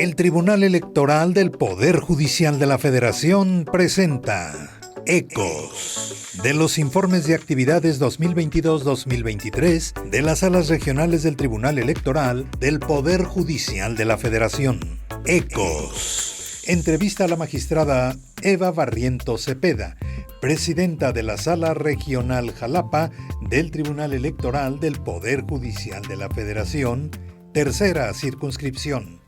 El Tribunal Electoral del Poder Judicial de la Federación presenta Ecos de los informes de actividades 2022-2023 de las salas regionales del Tribunal Electoral del Poder Judicial de la Federación. Ecos. Entrevista a la magistrada Eva Barrientos Cepeda, presidenta de la Sala Regional Jalapa del Tribunal Electoral del Poder Judicial de la Federación, tercera circunscripción.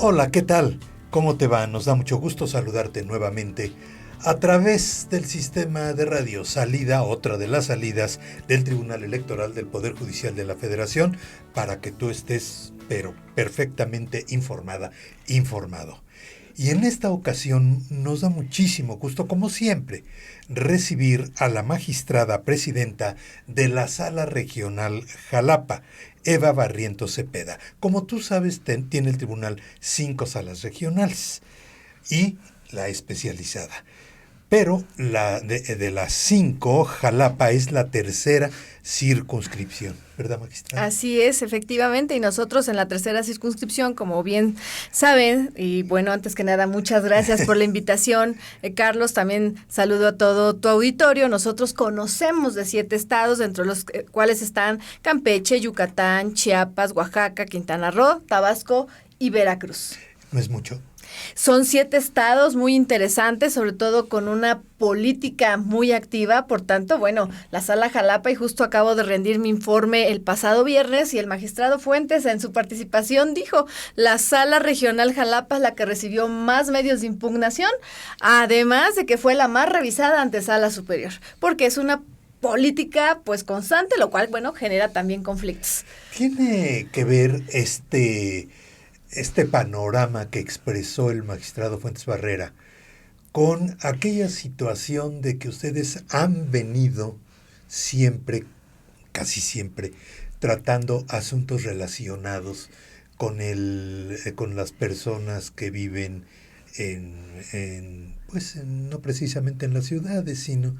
Hola, ¿qué tal? ¿Cómo te va? Nos da mucho gusto saludarte nuevamente a través del sistema de radio Salida, otra de las salidas del Tribunal Electoral del Poder Judicial de la Federación, para que tú estés, pero perfectamente informado. Y en esta ocasión nos da muchísimo gusto, como siempre, recibir a la magistrada presidenta de la Sala Regional Jalapa, Eva Barrientos Cepeda. Como tú sabes, tiene el tribunal 5 salas regionales y la especializada. Pero de las 5, Jalapa es la tercera circunscripción, ¿verdad, magistrada? Así es, efectivamente, y nosotros en la tercera circunscripción, como bien saben, y bueno, antes que nada, muchas gracias por la invitación, Carlos, también saludo a todo tu auditorio. Nosotros conocemos de 7 estados, dentro de los cuales están Campeche, Yucatán, Chiapas, Oaxaca, Quintana Roo, Tabasco y Veracruz. ¿No es mucho? Son 7 estados muy interesantes, sobre todo con una política muy activa. Por tanto, bueno, la Sala Jalapa, y justo acabo de rendir mi informe el pasado viernes, y el magistrado Fuentes en su participación dijo, la Sala Regional Jalapa es la que recibió más medios de impugnación, además de que fue la más revisada ante Sala Superior, porque es una política pues constante, lo cual, bueno, genera también conflictos. Tiene que ver este panorama que expresó el magistrado Fuentes Barrera con aquella situación de que ustedes han venido siempre, casi siempre, tratando asuntos relacionados con las personas que viven no precisamente en las ciudades, sino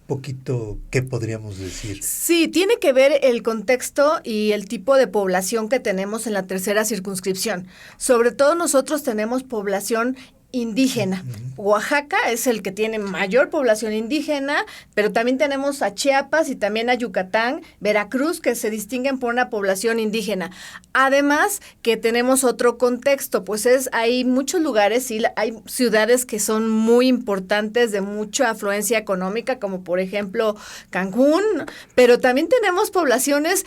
poquito, ¿qué podríamos decir? Sí, tiene que ver el contexto y el tipo de población que tenemos en la tercera circunscripción. Sobre todo nosotros tenemos población indígena. Oaxaca es el que tiene mayor población indígena, pero también tenemos a Chiapas y también a Yucatán, Veracruz, que se distinguen por una población indígena. Además que tenemos otro contexto, pues hay muchos lugares y hay ciudades que son muy importantes, de mucha afluencia económica, como por ejemplo Cancún, pero también tenemos poblaciones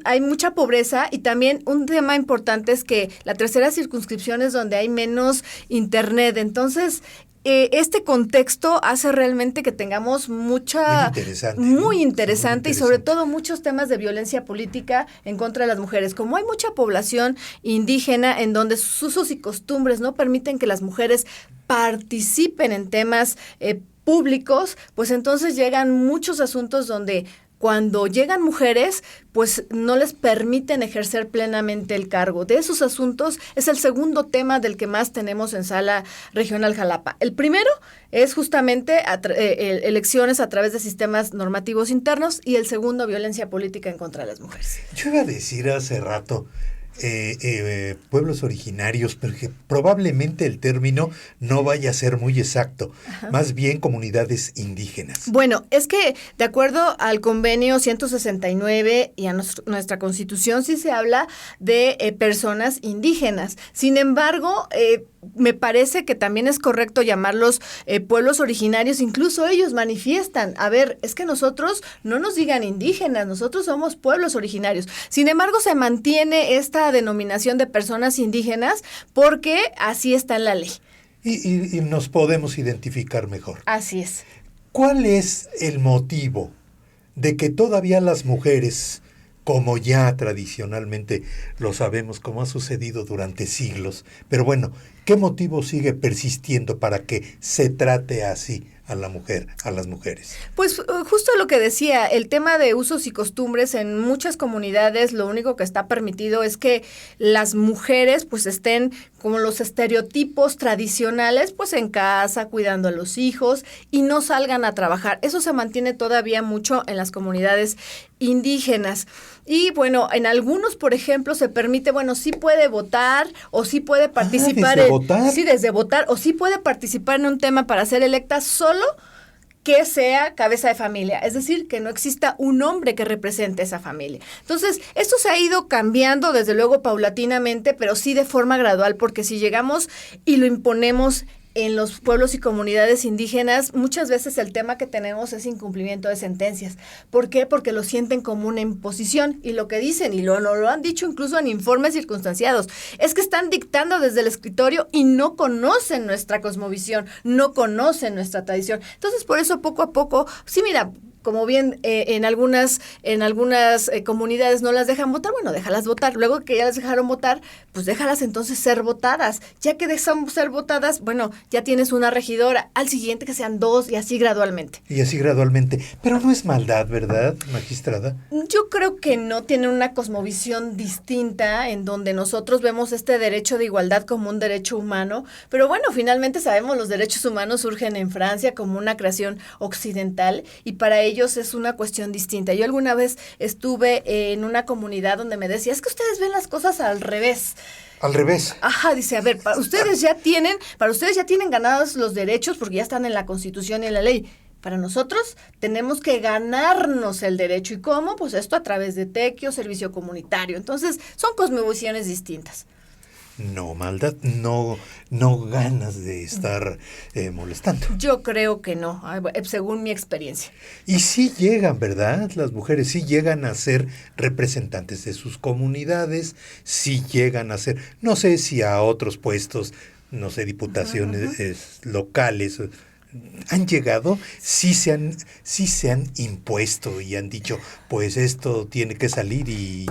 hay mucha pobreza, y también un tema importante es que la tercera circunscripción es donde hay menos internet. Entonces, este contexto hace realmente que tengamos muy interesante y sobre todo muchos temas de violencia política en contra de las mujeres. Como hay mucha población indígena en donde sus usos y costumbres no permiten que las mujeres participen en temas públicos, pues entonces llegan muchos asuntos donde cuando llegan mujeres, pues no les permiten ejercer plenamente el cargo. De esos asuntos es el segundo tema del que más tenemos en Sala Regional Jalapa. El primero es justamente elecciones a través de sistemas normativos internos, y el segundo, violencia política en contra de las mujeres. Yo iba a decir hace rato pueblos originarios, pero que probablemmente el término no vaya a ser muy exacto. Ajá. Más bien comunidades indígenas. Bueno, es que de acuerdo al convenio 169 y a nuestra Constitución sí se habla de personas indígenas. Sin embargo, me parece que también es correcto llamarlos pueblos originarios. Incluso ellos manifiestan, a ver, es que nosotros no nos digan indígenas, nosotros somos pueblos originarios. Sin embargo, se mantiene esta denominación de personas indígenas porque así está en la ley. Y nos podemos identificar mejor. Así es. ¿Cuál es el motivo de que todavía las mujeres, como ya tradicionalmente lo sabemos, como ha sucedido durante siglos, pero bueno, ¿qué motivo sigue persistiendo para que se trate así a la mujer, a las mujeres? Pues justo lo que decía, el tema de usos y costumbres en muchas comunidades, lo único que está permitido es que las mujeres pues estén como los estereotipos tradicionales, pues en casa, cuidando a los hijos y no salgan a trabajar. Eso se mantiene todavía mucho en las comunidades indígenas. Y bueno, en algunos, por ejemplo, se permite, bueno, sí puede votar o sí puede participar. ¿Desde votar? Sí, desde votar o sí puede participar en un tema para ser electa solo que sea cabeza de familia, es decir, que no exista un hombre que represente esa familia. Entonces, esto se ha ido cambiando, desde luego, paulatinamente, pero sí de forma gradual, porque si llegamos y lo imponemos en los pueblos y comunidades indígenas, muchas veces el tema que tenemos es incumplimiento de sentencias. ¿Por qué? Porque lo sienten como una imposición, y lo que dicen, y lo han dicho incluso en informes circunstanciados, es que están dictando desde el escritorio y no conocen nuestra cosmovisión, no conocen nuestra tradición. Entonces, por eso poco a poco, sí, mira, como bien en algunas comunidades no las dejan votar, bueno, déjalas votar. Luego que ya las dejaron votar, pues déjalas entonces ser votadas. Ya que dejan ser votadas, bueno, ya tienes una regidora. Al siguiente que sean 2 y así gradualmente. Y así gradualmente. Pero no es maldad, ¿verdad, magistrada? Yo creo que no tienen una cosmovisión distinta en donde nosotros vemos este derecho de igualdad como un derecho humano. Pero bueno, finalmente sabemos los derechos humanos surgen en Francia como una creación occidental y para ellos es una cuestión distinta. Yo alguna vez estuve en una comunidad donde me decía, es que ustedes ven las cosas al revés. Al revés. Ajá, dice, a ver, para ustedes ya tienen ganados los derechos porque ya están en la Constitución y en la ley. Para nosotros tenemos que ganarnos el derecho. ¿Y cómo? Pues esto a través de tequio, servicio comunitario. Entonces, son cosmovisiones distintas. No, maldad, no ganas de estar molestando. Yo creo que no, según mi experiencia. Y sí llegan, ¿verdad? Las mujeres sí llegan a ser representantes de sus comunidades, sí llegan a ser, no sé si a otros puestos, no sé, diputaciones locales, han llegado, sí se han impuesto y han dicho, pues esto tiene que salir y...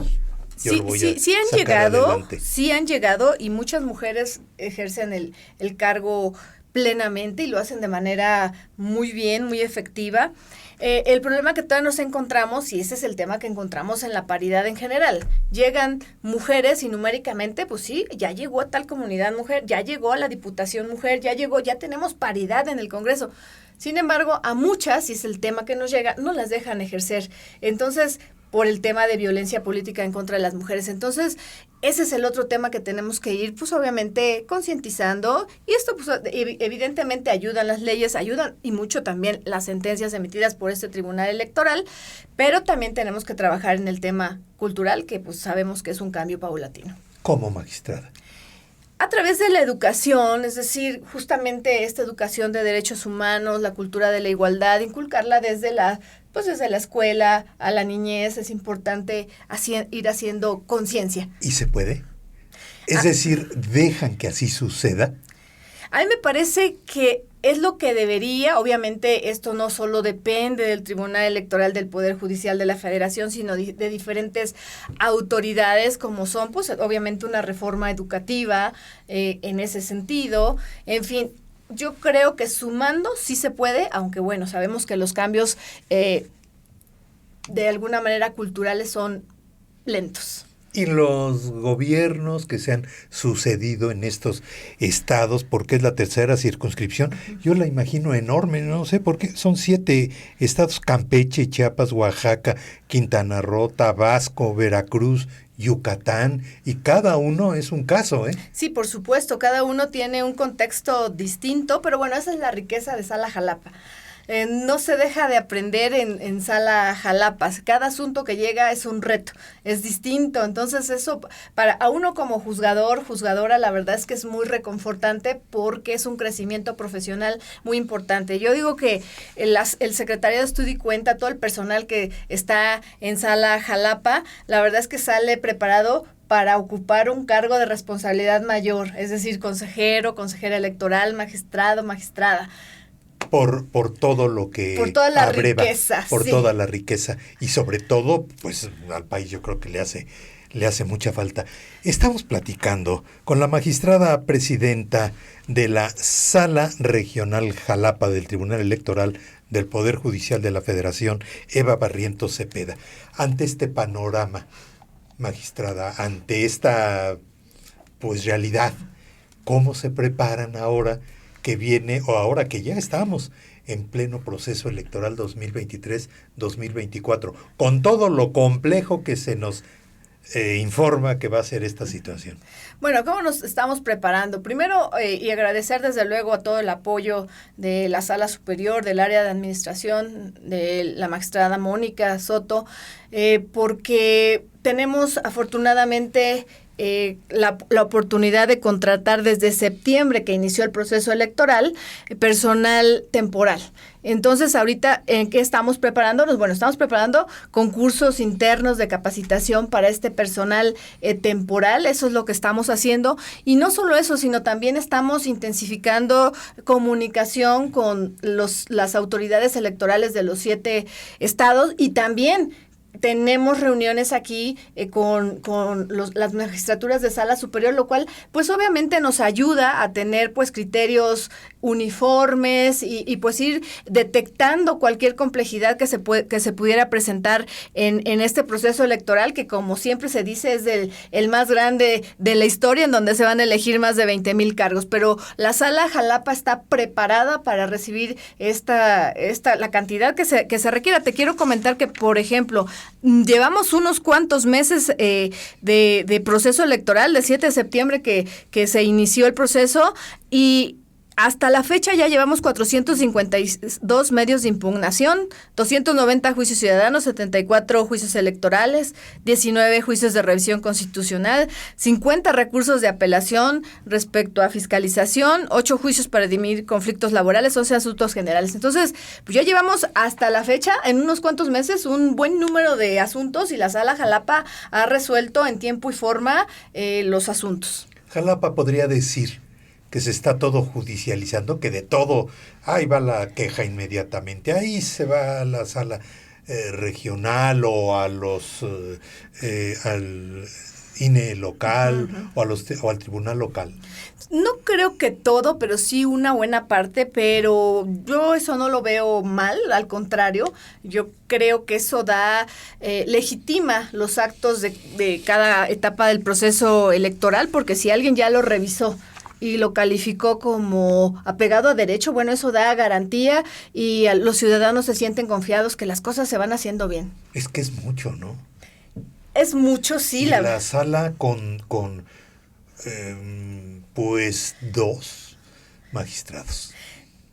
Sí han llegado y muchas mujeres ejercen el cargo plenamente y lo hacen de manera muy bien, muy efectiva. El problema que todavía nos encontramos, y ese es el tema que encontramos en la paridad en general, llegan mujeres y numéricamente, pues sí, ya llegó a tal comunidad mujer, ya llegó a la diputación mujer, ya tenemos paridad en el Congreso. Sin embargo, a muchas, y es el tema que nos llega, no las dejan ejercer. Entonces, por el tema de violencia política en contra de las mujeres. Entonces, ese es el otro tema que tenemos que ir, pues obviamente, concientizando. Y esto, pues evidentemente ayudan las leyes, ayudan y mucho también las sentencias emitidas por este Tribunal Electoral, pero también tenemos que trabajar en el tema cultural, que pues sabemos que es un cambio paulatino. ¿Cómo, magistrada? A través de la educación, es decir, justamente esta educación de derechos humanos, la cultura de la igualdad, inculcarla desde la escuela a la niñez, es importante ir haciendo conciencia. ¿Y se puede? Es decir, ¿dejan que así suceda? A mí me parece que es lo que debería, obviamente esto no solo depende del Tribunal Electoral del Poder Judicial de la Federación, sino de diferentes autoridades como son, pues obviamente una reforma educativa en ese sentido, en fin. Yo creo que sumando sí se puede, aunque bueno, sabemos que los cambios de alguna manera culturales son lentos. Y los gobiernos que se han sucedido en estos estados, porque es la tercera circunscripción, yo la imagino enorme, no sé por qué, son 7 estados: Campeche, Chiapas, Oaxaca, Quintana Roo, Tabasco, Veracruz, Yucatán, y cada uno es un caso, ¿eh? Sí, por supuesto, cada uno tiene un contexto distinto, pero bueno, esa es la riqueza de Sala Jalapa. No se deja de aprender en Sala Jalapa. Cada asunto que llega es un reto, es distinto. Entonces eso, a uno como juzgadora, la verdad es que es muy reconfortante porque es un crecimiento profesional muy importante. Yo digo que el Secretariado de Estudio y Cuenta, todo el personal que está en Sala Jalapa, la verdad es que sale preparado para ocupar un cargo de responsabilidad mayor, es decir, consejero, consejera electoral, magistrado, magistrada. Por todo lo que por toda la abreva, riqueza, por sí. toda la riqueza, y sobre todo, pues al país yo creo que le hace mucha falta. Estamos platicando con la magistrada presidenta de la Sala Regional Jalapa del Tribunal Electoral del Poder Judicial de la Federación, Eva Barrientos Cepeda. Ante este panorama, magistrada, ante esta pues realidad, ¿cómo se preparan ahora que viene, o ahora que ya estamos en pleno proceso electoral 2023-2024, con todo lo complejo que se nos informa que va a ser esta situación? Bueno, ¿cómo nos estamos preparando? Primero, y agradecer desde luego a todo el apoyo de la Sala Superior, del área de administración, de la magistrada Mónica Soto, porque tenemos afortunadamente la oportunidad de contratar desde septiembre, que inició el proceso electoral, personal temporal. Entonces, ahorita, ¿en qué estamos preparándonos? Bueno, estamos preparando concursos internos de capacitación para este personal temporal, eso es lo que estamos haciendo, y no solo eso, sino también estamos intensificando comunicación con las autoridades electorales de los 7 estados, y también tenemos reuniones aquí con las magistraturas de sala superior, lo cual pues obviamente nos ayuda a tener pues criterios uniformes y pues ir detectando cualquier complejidad que se pudiera presentar en este proceso electoral, que como siempre se dice es el más grande de la historia, en donde se van a elegir más de 20,000 cargos, pero la sala Jalapa está preparada para recibir la cantidad que se requiera. Te quiero comentar que, por ejemplo, llevamos unos cuantos meses de proceso electoral, de 7 de septiembre que se inició el proceso, y hasta la fecha ya llevamos 452 medios de impugnación, 290 juicios ciudadanos, 74 juicios electorales, 19 juicios de revisión constitucional, 50 recursos de apelación respecto a fiscalización, 8 juicios para dirimir conflictos laborales, 11 asuntos generales. Entonces, pues ya llevamos hasta la fecha, en unos cuantos meses, un buen número de asuntos, y la Sala Jalapa ha resuelto en tiempo y forma los asuntos. Jalapa podría decir que se está todo judicializando, que de todo, ahí va la queja inmediatamente, ahí se va a la sala regional o a al INE local, uh-huh, o al tribunal local. No creo que todo, pero sí una buena parte, pero yo eso no lo veo mal, al contrario, yo creo que eso legitima los actos de cada etapa del proceso electoral, porque si alguien ya lo revisó y lo calificó como apegado a derecho, bueno, eso da garantía y los ciudadanos se sienten confiados que las cosas se van haciendo bien. Es que es mucho, ¿no? Es mucho, sí. Y la sala con pues 2 magistrados.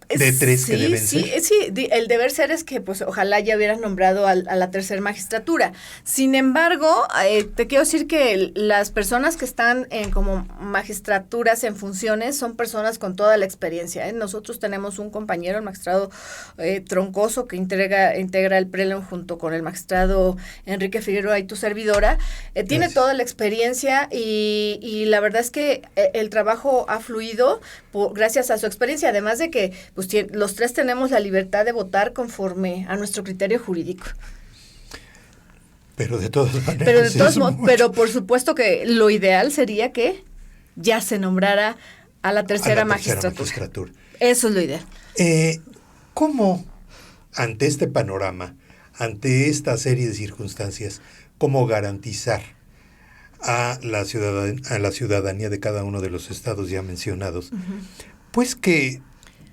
De 3 que deben ser. Sí, el deber ser es que pues ojalá ya hubieran nombrado a la tercera magistratura. Sin embargo, te quiero decir que las personas que están como magistraturas en funciones son personas con toda la experiencia. Nosotros tenemos un compañero, el magistrado Troncoso, que integra el Prelem junto con el magistrado Enrique Figueroa y tu servidora. Tiene toda la experiencia y la verdad es que el trabajo ha fluido gracias a su experiencia, además de que pues los 3 tenemos la libertad de votar conforme a nuestro criterio jurídico. Pero de todas maneras. Pero por supuesto que lo ideal sería que ya se nombrara a la tercera magistratura. Eso es lo ideal. ¿Cómo, ante este panorama, ante esta serie de circunstancias, cómo garantizar a la ciudadanía de cada uno de los estados ya mencionados, uh-huh, pues que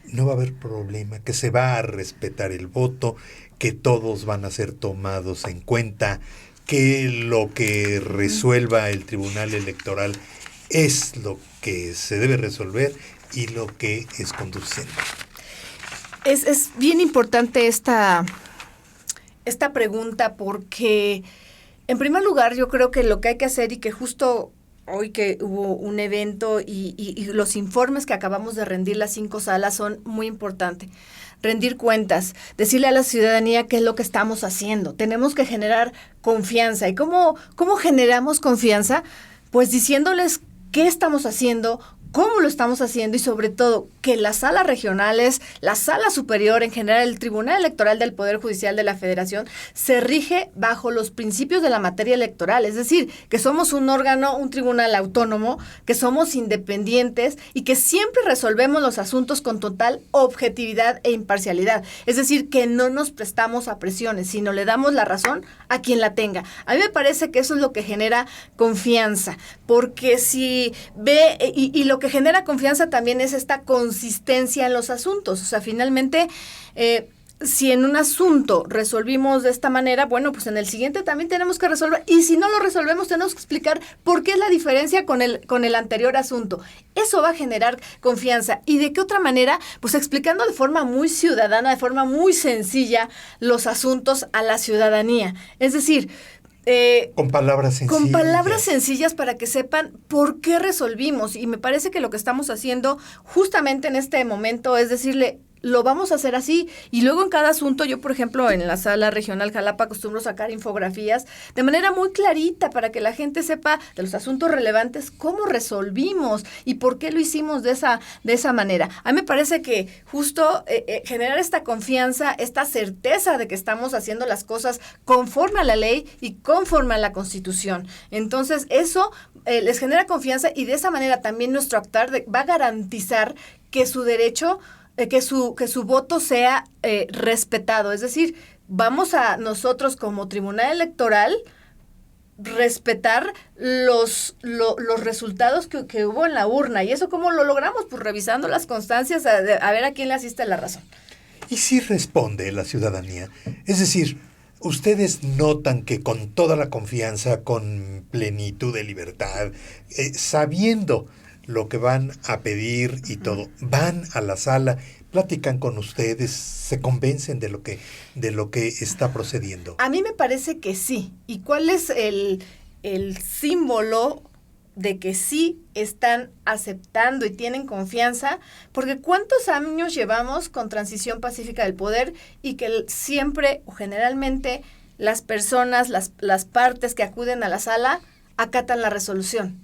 no va a haber problema, que se va a respetar el voto, que todos van a ser tomados en cuenta, que lo que resuelva el Tribunal Electoral es lo que se debe resolver y lo que es conducente? Es bien importante esta pregunta, porque en primer lugar yo creo que lo que hay que hacer, y que justo hoy que hubo un evento y los informes que acabamos de rendir las 5 salas son muy importantes. Rendir cuentas, decirle a la ciudadanía qué es lo que estamos haciendo. Tenemos que generar confianza. ¿Y cómo generamos confianza? Pues diciéndoles qué estamos haciendo, cómo lo estamos haciendo, y sobre todo que las salas regionales, la sala superior, en general el Tribunal Electoral del Poder Judicial de la Federación, se rige bajo los principios de la materia electoral. Es decir, que somos un órgano, un tribunal autónomo, que somos independientes y que siempre resolvemos los asuntos con total objetividad e imparcialidad. Es decir, que no nos prestamos a presiones, sino le damos la razón a quien la tenga. A mí me parece que eso es lo que genera confianza, porque si ve, y lo que genera confianza también es esta consistencia en los asuntos. O sea, finalmente, si en un asunto resolvimos de esta manera, bueno, pues en el siguiente también tenemos que resolver. Y si no lo resolvemos, tenemos que explicar por qué es la diferencia con el anterior asunto. Eso va a generar confianza. ¿Y de qué otra manera? Pues explicando de forma muy ciudadana, de forma muy sencilla, los asuntos a la ciudadanía. Es decir, con palabras sencillas. Con palabras sencillas para que sepan por qué resolvimos. Y me parece que lo que estamos haciendo justamente en este momento es decirle, lo vamos a hacer así. Y luego en cada asunto, yo por ejemplo en la sala regional Jalapa acostumbro sacar infografías de manera muy clarita para que la gente sepa de los asuntos relevantes cómo resolvimos y por qué lo hicimos de esa manera. A mí me parece que justo generar esta confianza, esta certeza de que estamos haciendo las cosas conforme a la ley y conforme a la Constitución. Entonces eso les genera confianza y de esa manera también nuestro actuar va a garantizar que su derecho que su voto sea respetado. Es decir, vamos a nosotros como Tribunal Electoral respetar los resultados que hubo en la urna. ¿Y eso cómo lo logramos? Pues revisando las constancias a ver a quién le asiste la razón. ¿Y si responde la ciudadanía? Es decir, ¿ustedes notan que con toda la confianza, con plenitud de libertad, sabiendo lo que van a pedir y todo, van a la sala, platican con ustedes, se convencen de lo que está procediendo? A mí me parece que sí. ¿Y cuál es el símbolo de que sí están aceptando y tienen confianza? Porque ¿cuántos años llevamos con transición pacífica del poder y que siempre o generalmente las personas, las partes que acuden a la sala acatan la resolución?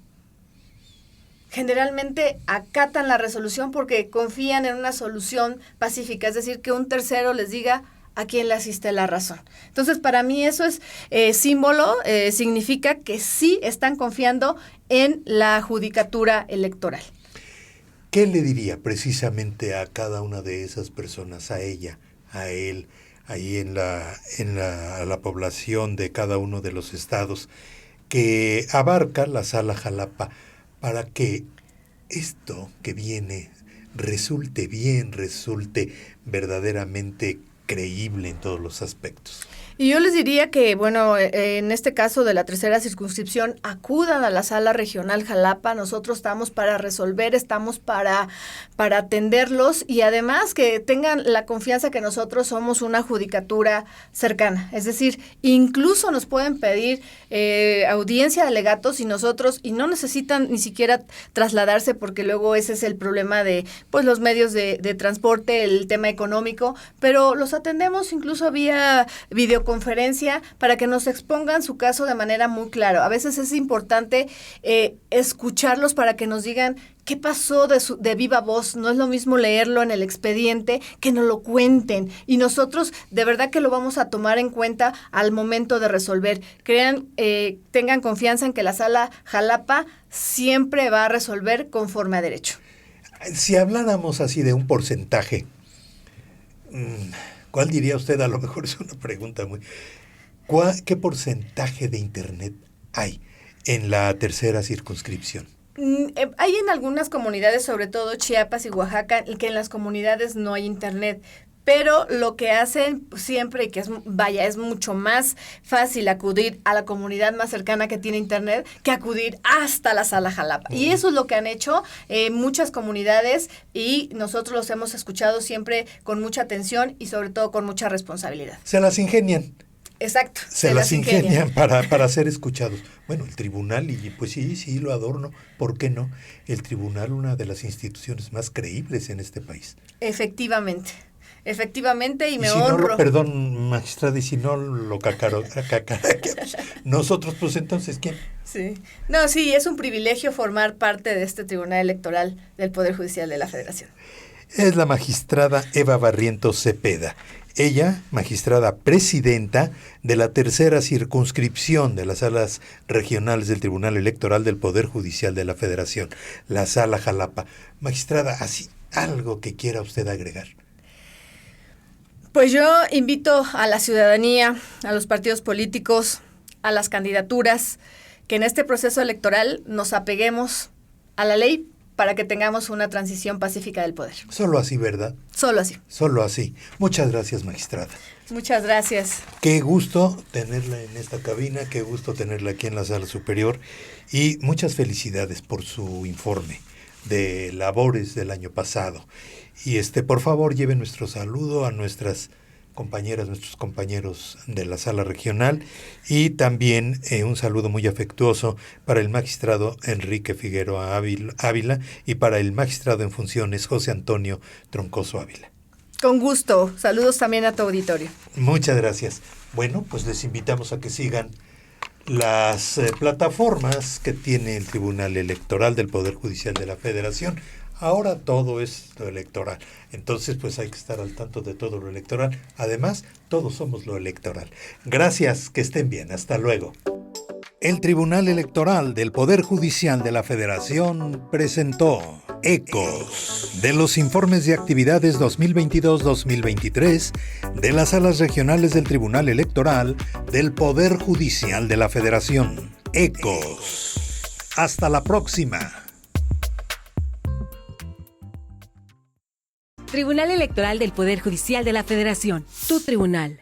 Generalmente acatan la resolución porque confían en una solución pacífica, es decir, que un tercero les diga a quién le asiste la razón. Entonces, para mí eso es símbolo, significa que sí están confiando en la judicatura electoral. ¿Qué le diría precisamente a cada una de esas personas, a ella, a él, ahí a la población de cada uno de los estados que abarca la Sala Jalapa, para que esto que viene resulte bien, resulte verdaderamente creíble en todos los aspectos? Y yo les diría que, bueno, en este caso de la tercera circunscripción, acudan a la Sala Regional Jalapa. Nosotros estamos para resolver, estamos para atenderlos y además que tengan la confianza que nosotros somos una judicatura cercana. Es decir, incluso nos pueden pedir audiencia de alegatos y no necesitan ni siquiera trasladarse porque luego ese es el problema de pues los medios de transporte, el tema económico, pero los atendemos incluso vía videoconferencia para que nos expongan su caso de manera muy clara. A veces es importante escucharlos para que nos digan qué pasó de viva voz. No es lo mismo leerlo en el expediente que nos lo cuenten. Y nosotros de verdad que lo vamos a tomar en cuenta al momento de resolver. Tengan confianza en que la Sala Jalapa siempre va a resolver conforme a derecho. Si habláramos así de un porcentaje, ¿cuál diría usted? A lo mejor es una pregunta muy... ¿Qué porcentaje de Internet hay en la tercera circunscripción? Hay en algunas comunidades, sobre todo Chiapas y Oaxaca, que en las comunidades no hay Internet. Pero lo que hacen siempre, y que es mucho más fácil acudir a la comunidad más cercana que tiene Internet que acudir hasta la Sala Jalapa. Y eso es lo que han hecho muchas comunidades y nosotros los hemos escuchado siempre con mucha atención y sobre todo con mucha responsabilidad. Se las ingenian. Exacto. Se las ingenian para ser escuchados. Bueno, el tribunal, y pues sí, lo adorno, ¿por qué no? El tribunal, una de las instituciones más creíbles en este país. Efectivamente, y me honro. Perdón, magistrada, y si no lo cacaraqueamos nosotros, pues entonces, ¿quién? Sí. No, sí, es un privilegio formar parte de este Tribunal Electoral del Poder Judicial de la Federación. Es la magistrada Eva Barrientos Cepeda. Ella, magistrada presidenta de la tercera circunscripción de las salas regionales del Tribunal Electoral del Poder Judicial de la Federación, la Sala Jalapa. Magistrada, así, algo que quiera usted agregar. Pues yo invito a la ciudadanía, a los partidos políticos, a las candidaturas, que en este proceso electoral nos apeguemos a la ley, para que tengamos una transición pacífica del poder. Solo así, ¿verdad? Solo así. Solo así. Muchas gracias, magistrada. Muchas gracias. Qué gusto tenerla en esta cabina, qué gusto tenerla aquí en la sala superior y muchas felicidades por su informe de labores del año pasado. Y por favor, lleve nuestro saludo a nuestras compañeras, nuestros compañeros de la sala regional y también un saludo muy afectuoso para el magistrado Enrique Figueroa Ávila y para el magistrado en funciones José Antonio Troncoso Ávila. Con gusto. Saludos también a tu auditorio. Muchas gracias. Bueno, pues les invitamos a que sigan las plataformas que tiene el Tribunal Electoral del Poder Judicial de la Federación. Ahora todo es lo electoral. Entonces, pues hay que estar al tanto de todo lo electoral. Además, todos somos lo electoral. Gracias, que estén bien. Hasta luego. El Tribunal Electoral del Poder Judicial de la Federación presentó Ecos de los informes de actividades 2022-2023 de las salas regionales del Tribunal Electoral del Poder Judicial de la Federación. Ecos. Hasta la próxima. Tribunal Electoral del Poder Judicial de la Federación. Tu tribunal.